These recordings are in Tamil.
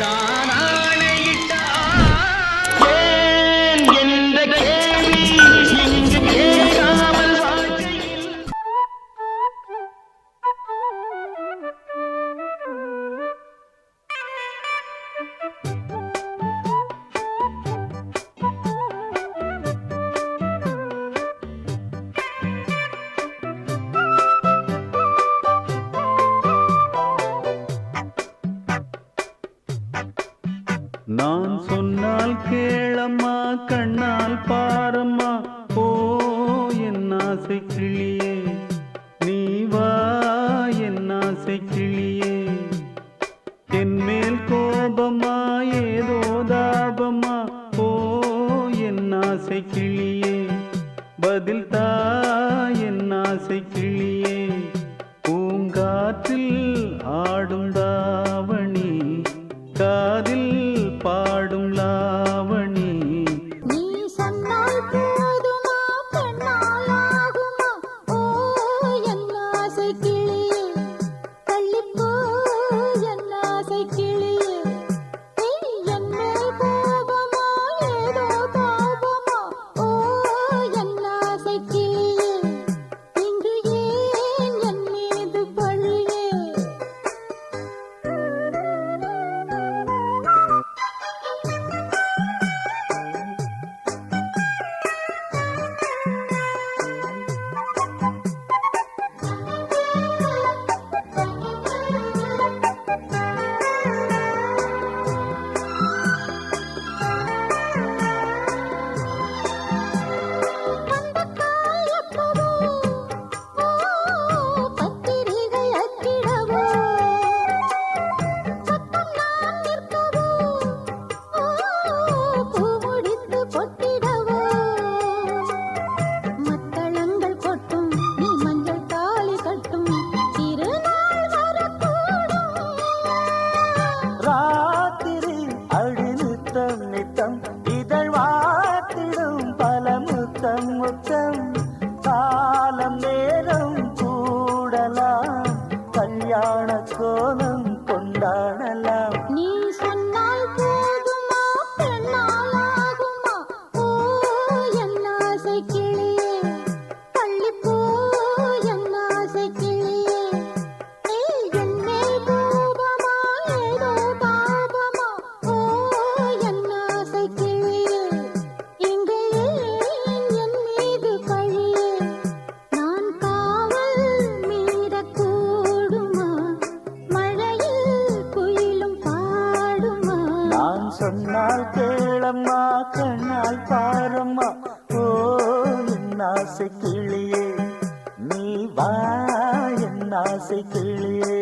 நான் ஆணையிட்டா ஏன் என்ற கேள்வி இங்கு கேட்காமல் வாழ்க்கையில் நான் சொன்னால் கேளம்மா கண்ணால் பாரம்மா ஓ என் ஆசை கிளியே நீ வா என் ஆசை கிளியே என் மேல் கோபமா ஏதோ தாபமா ஓ என் ஆசை கிளியே பதில் தா என் ஆசை கிளியே பூங்காற்றில் ஆடும் தாவணி காதில் பாடும் லாவணி நீ சொன்னால் போதுமா கண்ணால் ஆகுமா ஓ என் ஆசை கிளியே தள்ளிப்போ என் ஆசை கிளியே என் மேல் கோபமா ஏதோ தாபமா ஓ என் ஆசை கிளியே இங்கு ஏன் என் மீது பழியே பத்திரிகை அச்சிடவோ சத்தம் நான் நிற்கவோ பூ முடித்து பொட்டிடவோ மத்தளங்கள் கொட்டும் நீ மஞ்சள் தாலி கட்டும் திருநாள் வரக்கூடும் ராத்திரி அழிநித்தம் நித்தம் இதழ் வாத்திடும் பல முத்தம் முத்தம் காலம் நேரம் கூடலாம் கல்யாண கோலம் கொண்டாடலாம் நீ சொன்னால் போதுமா பெண்ணால் ஆகுமா ஓ என் ஆசை கிளியே தள்ளிப்போ என் ஆசை கிளியே என் மேல் கோபமா ஏதோ தாபமா ஓ என் ஆசை கிளியே இங்கே ஏன் என் மீது பழியே நான் காவல் மீறக்கூடுமா மழையில் குயிலும் பாடுமா நான் சொன்னால் கேளம்மா கண்ணால் பாரம்மா ஓ என் ஆசை கிளியே நீ வா என் ஆசை கிளியே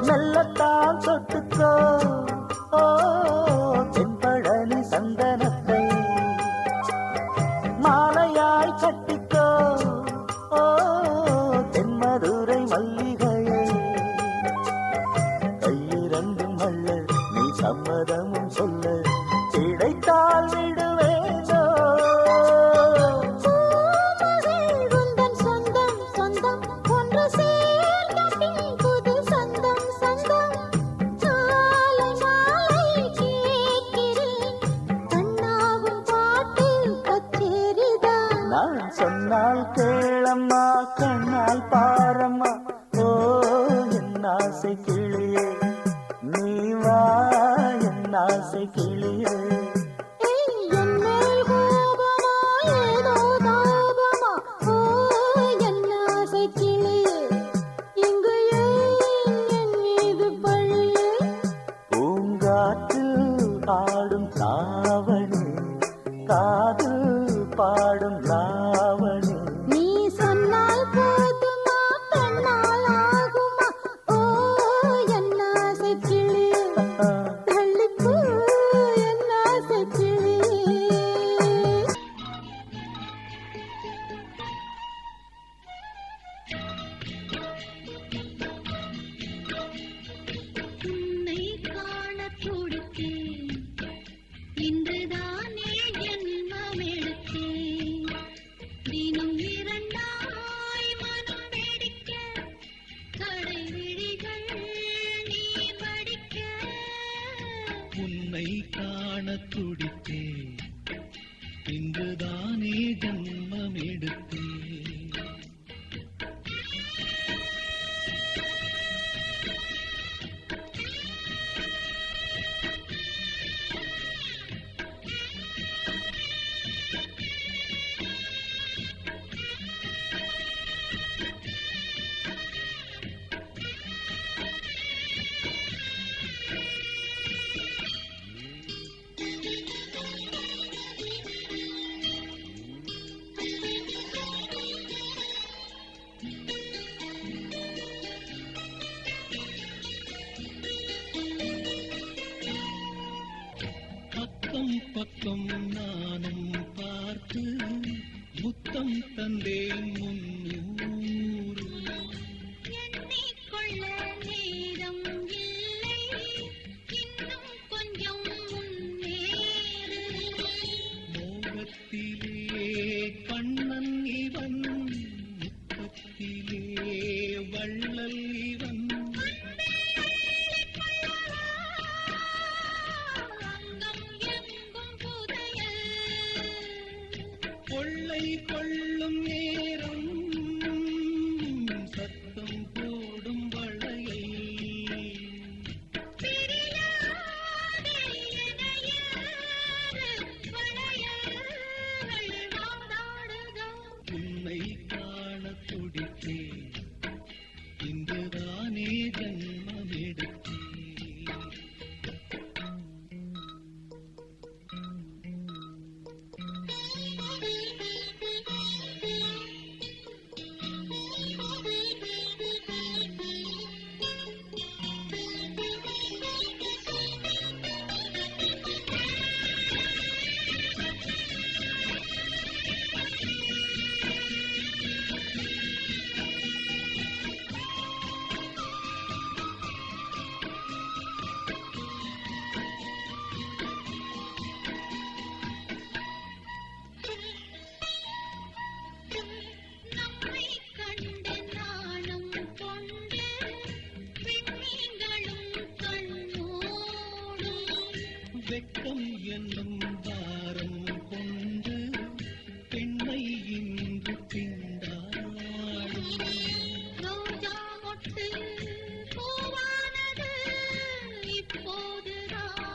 மெல்லத்தான் தொட்டுக்கோ ஓ தென்பழனி சந்தனத்தை மாலையாய் கட்டிக்கோ ஓ தென்மதுரை மல்லிகையை கையிரண்டும் அள்ள நீ சம்மதமும் சொல்ல கிடைத்தால் விடுவேனோ பூமகள் உந்தன் சொந்தம் சொந்தம் ஒன்று சேர்ந்த பின் புது சொந்தம் சொந்தம் மாலை மாலை கேட்கிறேன் கண்ணாவும் பாட்டு கச்சேரிதான் நான் சொன்னால் கேளம்மா கண்ணால் பாரம்மா ஓ என் ஆசை கிளியே நீ வா என் ஆசை கிளியே என் மேல் கோபமா ஏதோ தாபமா ஓ என் ஆசை கிளியே இங்கு ஏன் என் மீது பழியே பூங்காற்றில் ஆடும் தாவணி காதில் பாடும் லாவணி நீ சொன்னால் போதுமா பெண்ணால் ஆகுமா ஓ என் ஆசை கிளியே உன்னை காண துடித்தேன் இன்றுதானே ஜன்மம் எடுத்தேன் பக்கம் பக்கம் நானும் பார்த்து முத்தம் தந்தேன் முன்னூறு எண்ணிக்கொள்ள நேரம் இல்லை இன்னும் கொஞ்சம் முன்னேறு மோகத்திலே கண்ணன் இவன் முத்தத்திலே வள்ளல் இவன் அங்கம் எங்கும் புதையல் கொள்ளை கொள்ளும் நேரம் சத்தம் போடும் வளையல் பிரியாதே எனையாறு வளையல்கள் வாதாடுதோ உன்னை காண துடித்தேன் இன்றுதானே ஜன்மம் எடுத்தேன் நம்மை கண்டு நாணம் கொண்டு விண்மீன்களும் கண்ணோடும் வெட்கம் என்னும் பாரம் கொண்டு பெண்ணை இன்று திண்டாடும் ரோஜா மொட்டு பூவானது இப்போதுதான்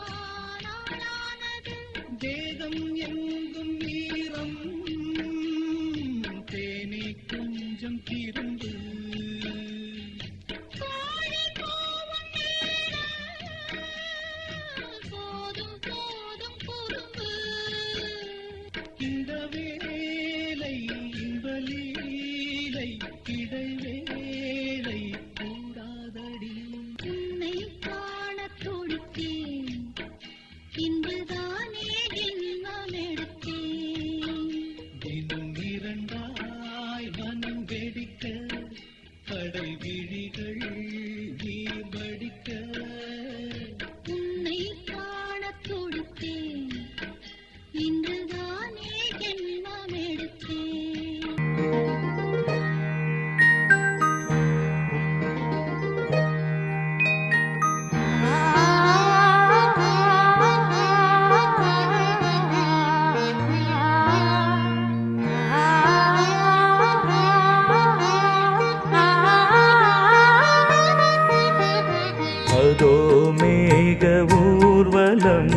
ஆளானது தேகம் எங்கும் ஈரம் தேனே கொஞ்சம் திரும்பு கோழி கூவும் நேரம் போதும் போதும் குறும்பு இந்த வேலை இந்த லீலை இடைவேளை கூடாதடி உன்னை காண துடித்தேன் இன்றுதானே ஜென்மம் எடுத்தேன் தினம் இரண்டாய் மனம் வெடிக்க கடல் விழிகள் நீர் வடிக்க உன்னை காண துடித்தேன் இன்றுதானே ஜென்மம் எடுத்தேன் அதோ மேக ஊர்வலம்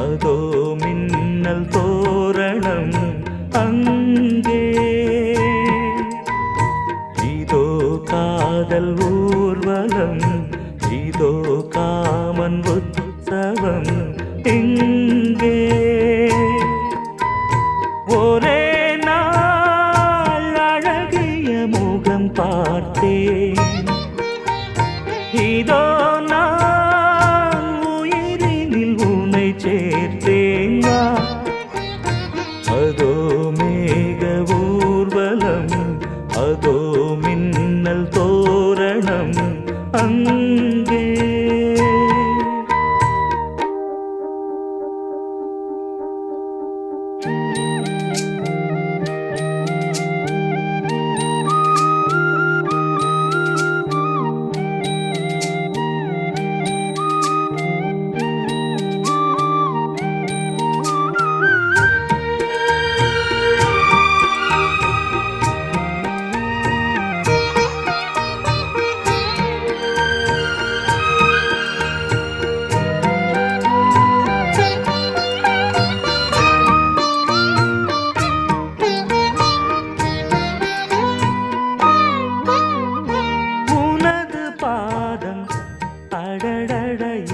அதோ மின்னல் தோரணம் அங்கே இதோ காதல் ஊர்வலம் இதோ காமன் உற்சவம் இங்கே ஒரே நாள் அழகிய முகம் பார்த்தேன் இதோ நான் உயிரினில் உன்னை சேர்த்தேன் வா. அதோ மேக ஊர்வலம் அதோ மின்னல் தோரணம் அங்கே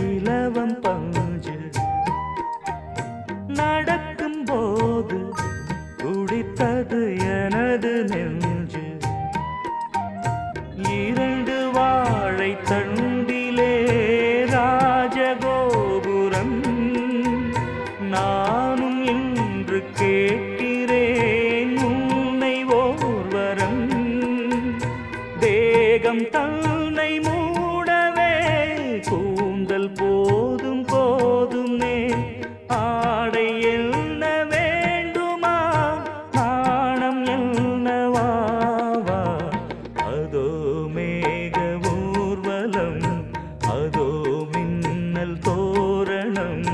இலவம் பஞ்சு நடக்கும் போது குடித்தது எனது நெஞ்சு இரண்டு வாழை தண்டிலே ராஜகோபுரம் நானும் இன்று கேட்கிறேன் உன்னை ஓர்வரம் தேகம் தன்னை மூடவே கூந்தல் போதும் போதுமே ஆடை என்ன வேண்டுமா நாணம் என்னவாவா அதோ மேக ஊர்வலம் அதோ மின்னல் தோரணம்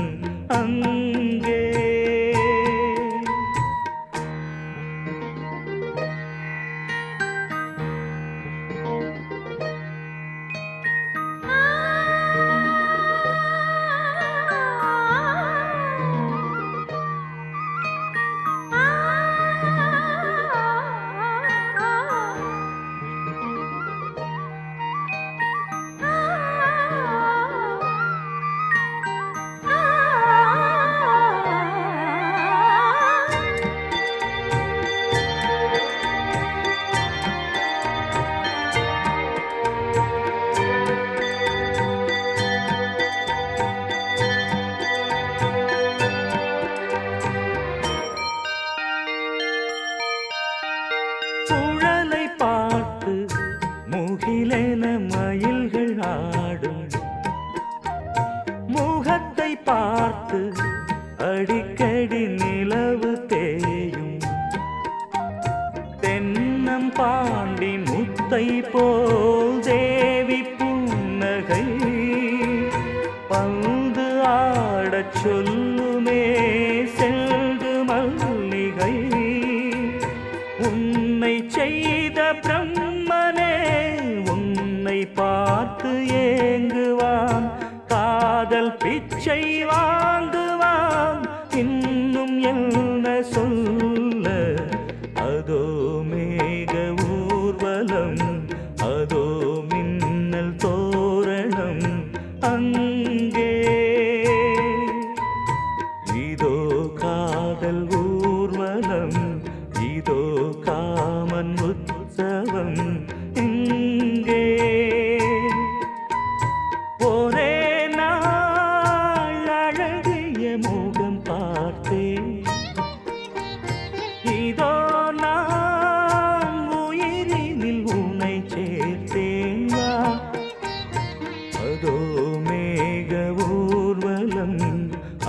அங்கே குழலை பார்த்து முகிலென மயில்கள் ஆடும் முகத்தை பார்த்து அடிக்கடி நிலவு தேயும் தென்னம் பாண்டி முத்தை போல் தேவி புன்னகை பந்து ஆடச் சொல்லுமே செல்து மல்லிகை உன்னை செய்த பிரம்மனே உன்னை பார்த்து ஏங்குவான் காதல் பிச்சை வாங்குவான் இன்னும் என்ன சொல்ல அதோ மேக ஊர்வலம் அதோ மின்னல் தோரணம் அங்கே இதோ காதல் ஊர்வலம் இதோ காமன் உற்சவம் இங்கே ஒரே நாள் அழகிய முகம் பார்த்தேன் இதோ நான் உயிரினில் உன்னை சேர்த்தேன் வா அதோ மேக ஊர்வலம்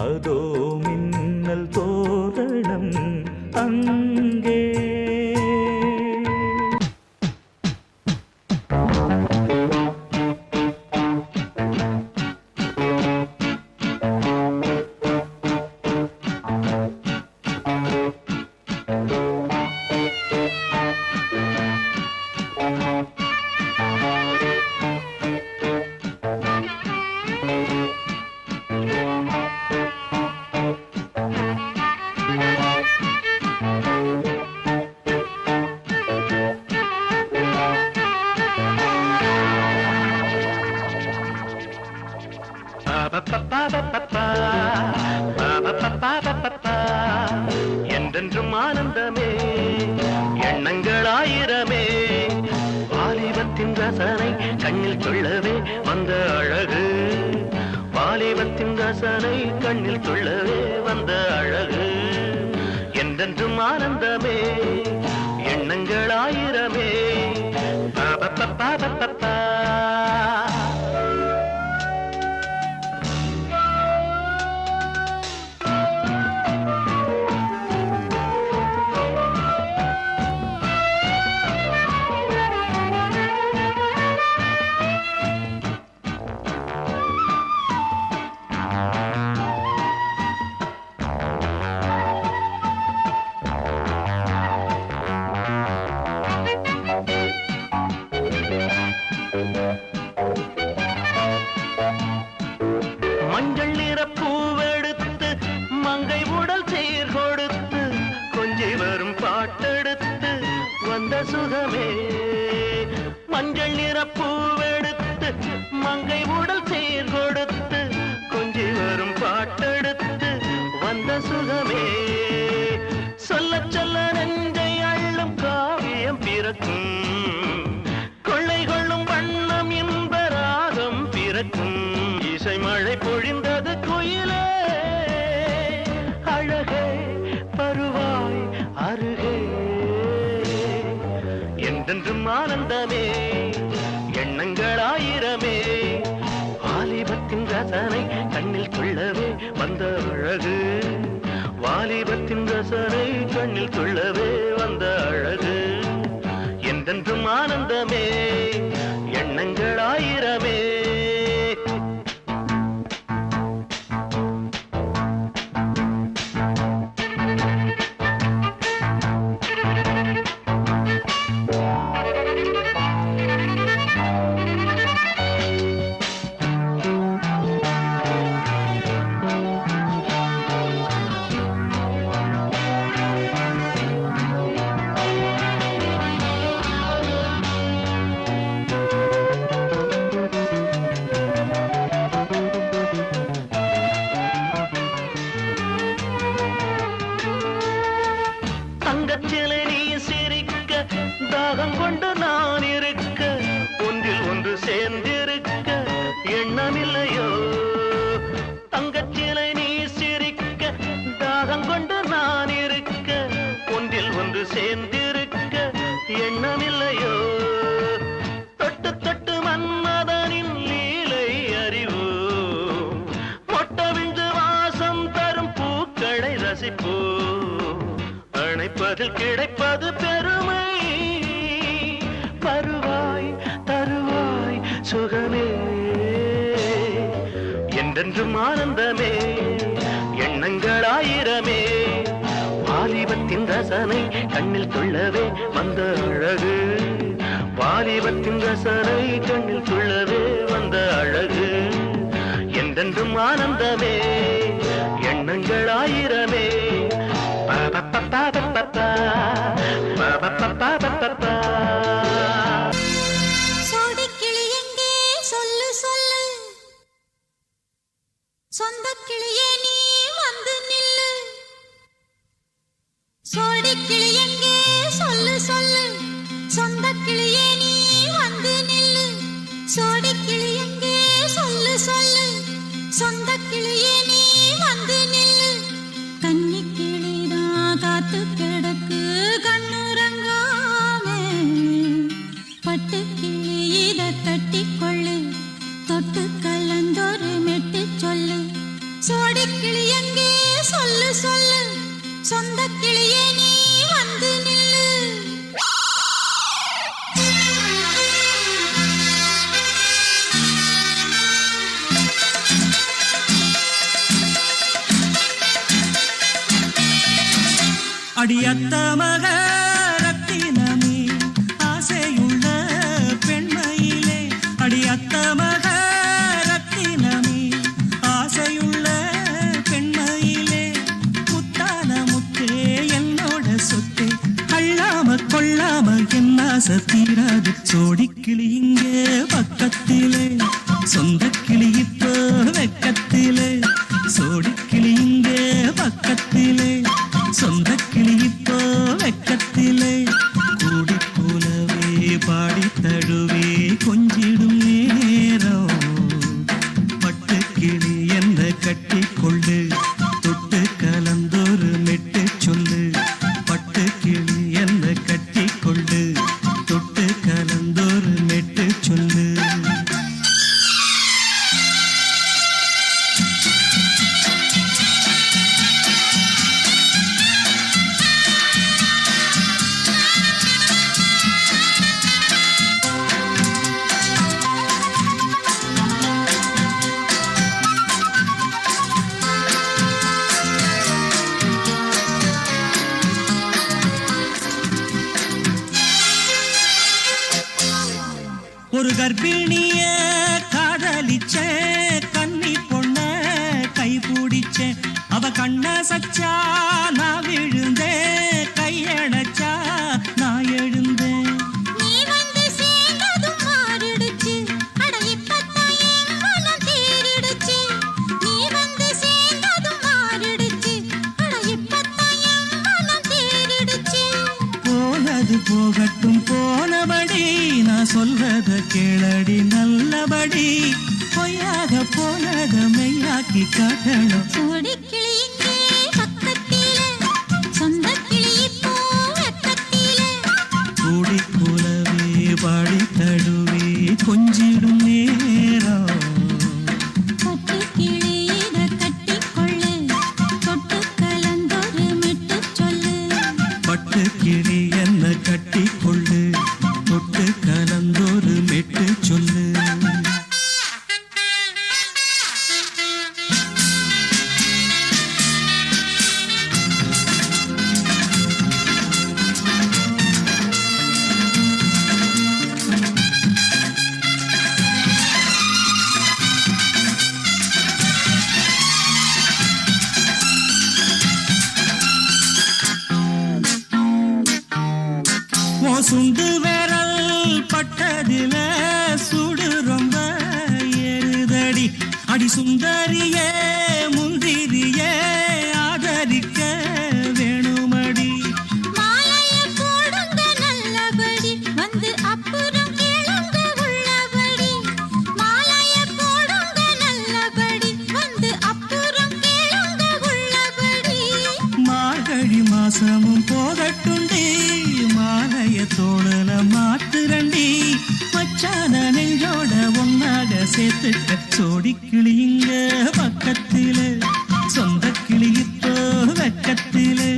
அதோ மின்னல் தோரணம் அங்கே என்றென்றும் ஆனந்தமே எண்ணங்கள் ஆயிரமே வாலிபத்தின் ரசனை கண்ணில் சொல்லவே வந்த அழகு வாலிபத்தின் ரசனை கண்ணில் சொல்லவே வந்த அழகு என்றென்றும் ஆனந்தமே எண்ணங்கள் ஆயிரமே பாபப்பா மஞ்சள் நிற பூவெடுத்து மங்கை உடல் சீர் கொடுத்து கொஞ்சி வரும் பாட்டெடுத்து வந்த சுகமே மஞ்சள் நிற பூவெடுத்து மங்கை உடல் சீர் கொடுத்து கொஞ்சி வரும் பாட்டெடுத்து வந்த சுகமே சொல்ல சொல்ல நெஞ்சை அள்ளும் காவியம் பிறக்கும் கொள்ளை கொள்ளும் வண்ணம் இன்ப ராகம் பிறக்கும் இசை மழை பொழிந்தது குயிலே அழகே பருவாய் அருகே என்றென்றும் ஆனந்தமே எண்ணங்கள் ஆயிரமே வாலிபத்தின் ரசனை கண்ணில் கொள்ளவே வந்த அழகு வாலிபத்தின் ரசனை கண்ணில் கொள்ளவே வந்த அழகு என்றென்றும் ஆனந்தமே எண்ணங்கள் ஆயிரமே தங்கச்சிலை நீ சிரிக்க தாகம் கொண்டு நான் இருக்க ஒன்றில் ஒன்று சேர்ந்திருக்க எண்ணமில்லையோ தங்கச்சிலை நீ சிரிக்க தாகம் கொண்டு நான் இருக்க ஒன்றில் ஒன்று சேர்ந்திருக்க எண்ணமில்லையோ தொட்டு தொட்டு மன்மதனின் லீலை அறிவோ மொட்டவிழ்ந்து வாசம் தரும் பூக்களை ரசிப்போ அணைப்பதில் கிடைப்பது பெருமை பருவாய் தருவாய் சுகமே என்றென்றும் ஆனந்தமே எண்ணங்கள் ஆயிரமே வாலிபத்தின் ரசனை கண்ணில் கொள்ளவே வந்த அழகு வாலிபத்தின் ரசனை கண்ணில் கொள்ளவே வந்த அழகு என்றென்றும் ஆனந்தமே எண்ணங்கள் ஆயிரமே சோடிக்கிளி எங்கே சொல்லு சொல்லு சொந்தக் கிளியே நீ வந்து நில்லு சோடிக்கிளி எங்கே சொல்லு சொல்லு சொந்தக் கிளியே நீ வந்து நில்லு சோடிக்கிளி எங்கே சொல்லு சொல்லு சொந்தக் கிளியே நீ வந்து நில்லு கன்னிக்கிளிதான் காத்து கிடக்கு கண்ணுறங்காமே பட்டு கிளி இத கட்டிக்கொள்ளு தொட்டு கலந்தொரு மெட்டு சொல்லு சோடிக்கிளி எங்கே சொல்லு சொல்லு சொந்த கிளியே நீ வந்து நில்லு அடியத்த மக ரத்தினமே ஆசையுள்ள பெண்மையிலே அடியத்த மக ரத்தினமே ஆசையுள்ள பெண்மையிலே முத்தான முத்தே என்னோட சொத்தே அள்ளாம கொள்ளாம என்ன சத்தீராது சோடிக்கிளி இங்கே பக்கத்திலே சொந்த கிளி இப்போ வெக்கத்திலே சோடிக்கிளி இங்கே பக்கத்திலே சொந்த கிளி இப்போ வெக்கத்திலே கூடி போலவே பாடி தழுவே கொஞ்சிடும் நேரம் பட்டு கிளி என்ன கட்டி கொண்டு தொட்டு கலந்தொரு மெட்டு சொல்லு பட்டு கிளி என்ன கட்டி கொண்டு தொட்டு கலந்தொரு மெட்டு சொல்லு ஒரு கர்ப்பிணிய காதலிச்ச கன்னி பொண்ண கை பிடிச்ச அவ கண்ண சச்சா நான் விழுந்தேன் கையணைச்சா நான் எழுந்தேன் நீ வந்து சேர்ந்தது கேளடி நல்லபடி பொய்யாக போனத மெய்யாக்கி காட்டணும் சோடிக்கிளி இங்கே பக்கத்திலே சொந்த கிளி இப்போ வெக்கத்திலே கூடி கூலவே பாடி தழுவி கொஞ்சிடும் நேரம் பட்டு கிளி இத கட்டிக்கொள்ளு தொட்டு கலந்தொரு மெட்டு சொல்லு பட்டு கிளி என்ன கட்டிக்கொள்ளு தொட்டு கலந்தொரு மெட்டு சொல்லு சுண்டு விரல் பட்டதில சுடு ரொம்ப ஏறுதடி அடி சுந்தரியே முந்திரியே ஆதரிக்க வேணுமடி மாலைய போடுங்க நல்லபடி வந்து அப்புறம் கேளுங்க உள்ளபடி மாலைய போடுங்க நல்லபடி வந்து அப்புறம் கேளுங்க உள்ளபடி மார்கழி மாசமும் போகட்டுண்டி மாலைய தோழல மாத்துரண்டி மச்சான நெஞ்சோட ஒன்னாக சேர்த்துக்க சோடி கிளியுங்க பக்கத்திலே சொந்த கிளி இப்போ வெக்கத்திலே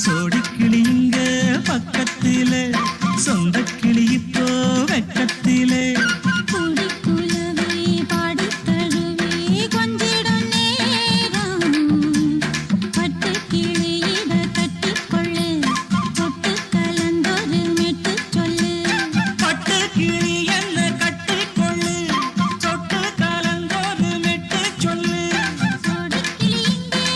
சோடி கிளியுங்க பக்கத்திலே சொந்த கிளி இப்போ வெக்கத்திலே கூடி குலவே பாடி தழுவே கொஞ்சிடும் நேரம் பட்டு கிளி இத கட்டிக்கொள்ளு தொட்டு கலந்தொரு மெட்டு சொல்லு பட்டு கிளி என்ன கட்டிக்கொள்ளு தொட்டு கலந்தொரு மெட்டு சொல்லு சோடிக்கிளி இங்கே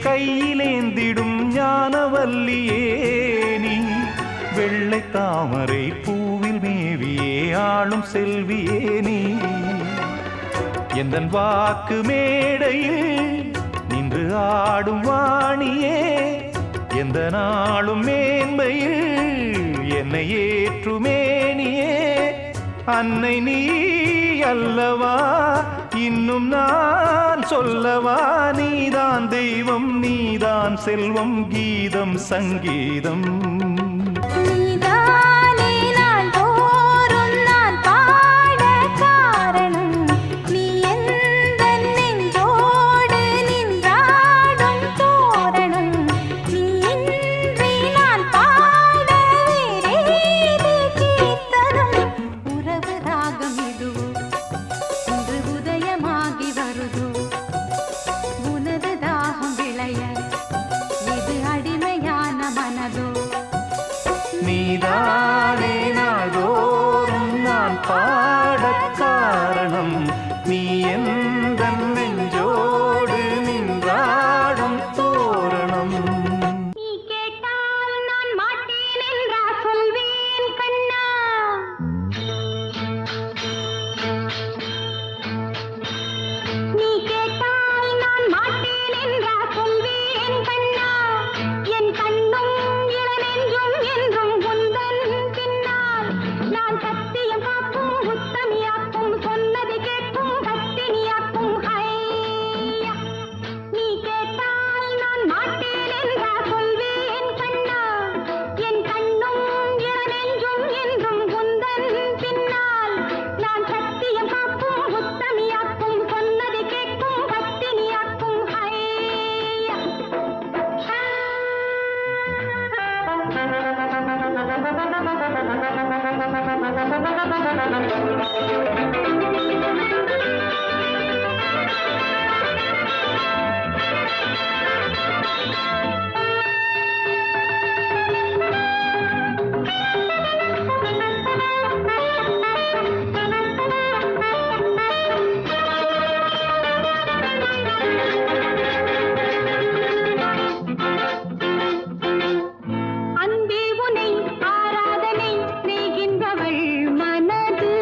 கையிலேந்திடும் ஞானவல்லியே நீ வெள்ளை தாமரை பூவில் மேவியே ஆளும் செல்வியே நீ எந்தன் வாக்கு மேடையில் நின்று ஆடும் வாணியே எந்த நாளும் மேன்மையில் என்னை ஏற்றுமேனியே அன்னை நீ அல்லவா இன்னும் நான் சொல்லவா நீதான் தெய்வம் நீதான் செல்வம் கீதம் சங்கீதம் நீதானே நாள்தோறும் நான் பாட காரணம் நீ எந்தன் நெஞ்சோடு நின்றாடும் தோரணம் நீ இன்றி நான் பாட வேறேது கீர்த்தனம் உறவு ராகம் இதுவோ இன்று உதயமாகி வருதோ உனது தாகம் விளைய இது அடிமையான மனதோ நீதானே நாள்தோறும் நான் பாடக் காரணம் நீ எந்தன் நெஞ்சோடு நின்றாடும் தோரணம் நீ கேட்டால் நான் மாட்டேன் என்றா சொல்வேன் கண்ணா நீ கேட்டால் நான் மாட்டேன் என்றா சொல்வேன் கண்ணா என் கண்ணும் இளநெஞ்சும் என்றும் உந்தன் பின்னால் நான் சத்தியம் காக்கும் உத்தமியாக்கும் சொன்னது கேட்கும் பத்தினியாக்கும் ஐயா நீ கேட்டால் நான் மாட்டேன் என்றா சொல்வேன் கண்ணா என் கண்ணும் இளநெஞ்சும் என்றும் உந்தன் பின்னால் நான் சத்தியம் காக்கும் உத்தமியாக்கும் சொன்னது கேட்கும் பத்தினியாக்கும் ஐயா அன்பே உனை ஆராதனை நெய்கின்றவள் மனது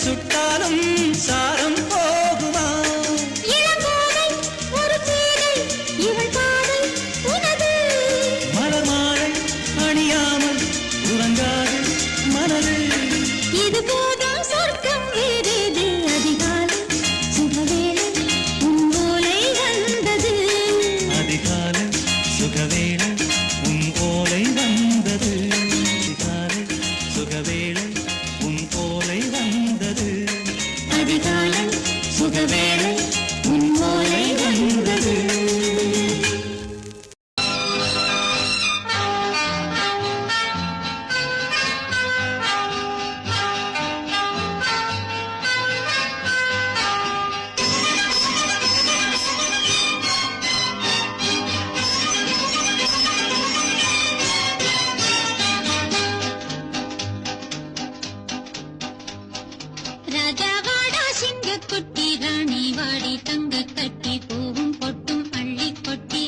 சுட்டாலும் சாரம் போகுமா இளங்கோதை ஒரு சீதை இவள் பாதை உனது மலர் மாலை அணியாமல் உறங்காது மனது இது போதும் சொர்க்கம் வேறேது அதிகாலை சுகவேளை உன் ஓலை வந்தது அதிகாலை சுகவேளை உன் ஓலை வந்தது அதிகாலை சுகவேளை உன் ஓலை வந்தது அதிகாலை சுகவேளை உன் ஓலை வந்தது ராஜாவாடா சிங்கக்குட்டி ராணி வாடி தங்க கட்டி பூவும் பொட்டும் அள்ளி கொட்டி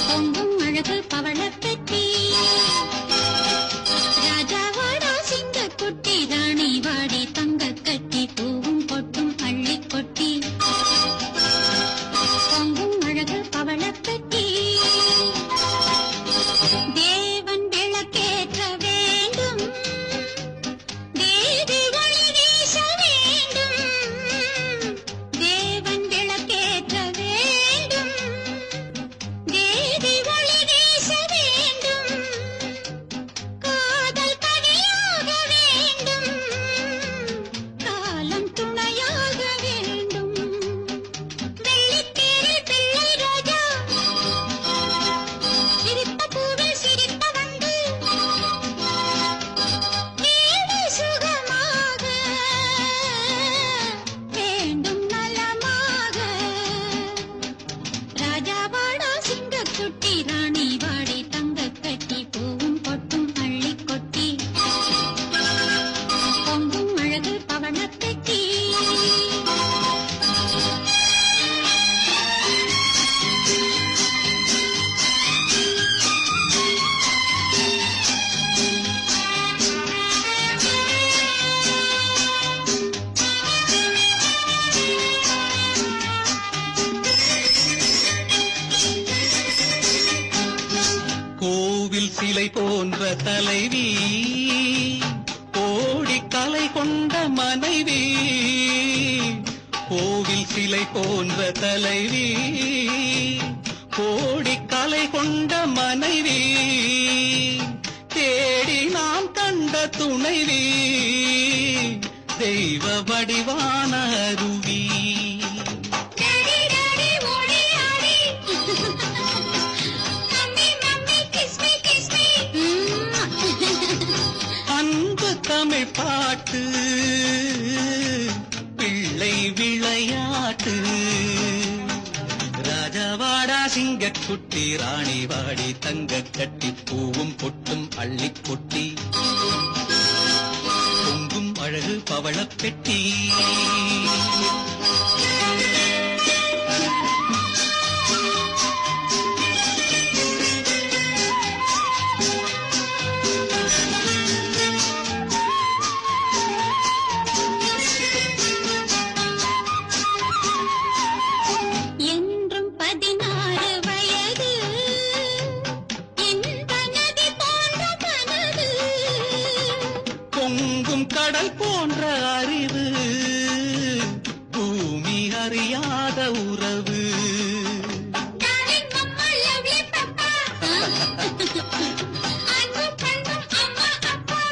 பொங்கும் அழகு பவள பெட்டி ராஜாவாடா சிங்கக்குட்டி ராணி வாடி தங்க கட்டி பூவும் பொட்டும் அள்ளி கொட்டி பொங்கும் அழகு பவள பெட்டி தேவன் விளக்கேற்ற வேண்டும் தேவி ஒளி வீச வேண்டும் தேவன் விளக்கேற்ற வேண்டும் தேவி ஒளி வீச வேண்டும் காதல் கனியாக வேண்டும் காலம் துணையாக வேண்டும் வெள்ளித்தேரில் பிள்ளை ரோஜா சிரித்த பூவில் சிரித்த வண்டு வீடு சுகமாக வேண்டும் நலமாக ராஜாவாடா சிங்கக்குட்டி ராணி வாடி தங்க கட்டி பூவும் பொட்டும் அள்ளி கொட்டி பொங்கும் அழகு பவள பெட்டி கோவில் சிலை போன்ற தலைவி கோடி கலை கொண்ட மனைவி கோவில் சிலை போன்ற தலைவி கோடி கலை கொண்ட மனைவி தேடி நாம் கண்ட துணைவி தெய்வ வடிவான அருவி டாடி டாடி ஓடி ஆடி மம்மி மம்மி கிஸ் மீ அன்பு தமிழ் பாட்டு பிள்ளை விளையாட்டு ராஜாவாடா சிங்கக்குட்டி ராணி வாடி தங்க கட்டி பூவும் பொட்டும் அள்ளி கொட்டி பொங்கும் அழகு பவளப் பெட்டி என்றும் 16 வயது இன்ப நதி போன்ற மனது பொங்கும் கடல் போன்ற அறிவு பூமி அறியாத உறவு டார்லிங் மம்மா லவ்லி பப்பா அன்பு பண்பும் அம்மா அப்பா